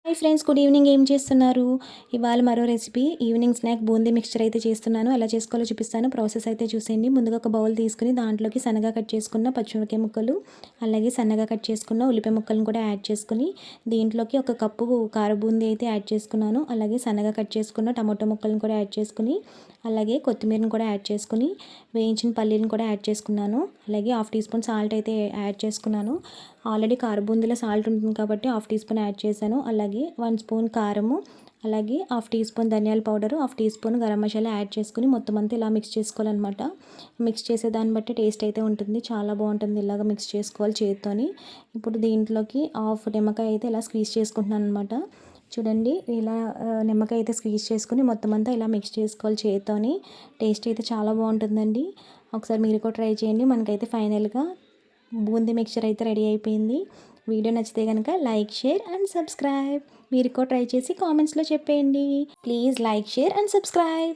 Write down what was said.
Hi friends, good evening. ఏం చేస్తున్నారు? ఇవాళ మరో recipe evening snack boondi mixture అయితే చేస్తున్నాను. ఎలా చేసుకోవాలో చూపిస్తాను. ప్రాసెస్ అయితే చూసేయండి. ముందుగా ఒక బౌల్ తీసుకుని దాంట్లోకి సన్నగా కట్ చేసుకున్న పచ్చిమిరపకాయ ముక్కలు, అలాగే సన్నగా కట్ చేసుకున్న ఉల్లిపాయ ముక్కలను కూడా యాడ్ చేసుకుని దీంట్లోకి ఒక కప్పు కార బూందీ అయితే యాడ్ చేసుకున్నాను. అలాగే సన్నగా కట్ చేసుకున్న టమాటో ముక్కలను కూడా యాడ్ చేసుకుని, అలాగే కొత్తిమీరను కూడా యాడ్ చేసుకుని, వేయించిన పల్లీలను కూడా యాడ్ చేసుకున్నాను. అలాగే హాఫ్ టీ స్పూన్ సాల్ట్ అయితే యాడ్ చేసుకున్నాను. ఆల్రెడీ కార బూందీలో సాల్ట్ ఉంటుంది కాబట్టి హాఫ్ టీ స్పూన్ యాడ్ చేశాను. అలాగే 1 స్పూన్ కారము, అలాగే హాఫ్ టీ స్పూన్ ధనియాల powder, half teaspoon garam masala add చేసుకుని మొత్తం అంతా ఇలా మిక్స్ చేసుకోవాలన్నమాట. మిక్స్ చేసే దాన్ని బట్టి టేస్ట్ అయితే ఉంటుంది. చాలా బాగుంటుంది. ఇలాగ మిక్స్ చేసుకోవాలి చేతితోని. ఇప్పుడు దీంట్లోకి హాఫ్ నిమ్మకాయ అయితే ఇలా స్క్వీజ్ చేసుకుంటున్నాను అనమాట. చూడండి, ఇలా నిమ్మకాయ అయితే స్క్వీజ్ చేసుకుని మొత్తం అంతా ఇలా మిక్స్ చేసుకోవాలి చేతితోని. టేస్ట్ అయితే చాలా బాగుంటుందండి. ఒకసారి మీరు కూడా ట్రై చేయండి. మనకైతే ఫైనల్గా బూందీ మిక్చర్ అయితే రెడీ అయిపోయింది. వీడియో నచ్చితే కనుక లైక్, షేర్ అండ్ సబ్స్క్రైబ్. మీరు కూడా ట్రై చేసి కామెంట్స్లో చెప్పేయండి. Please like, share and subscribe.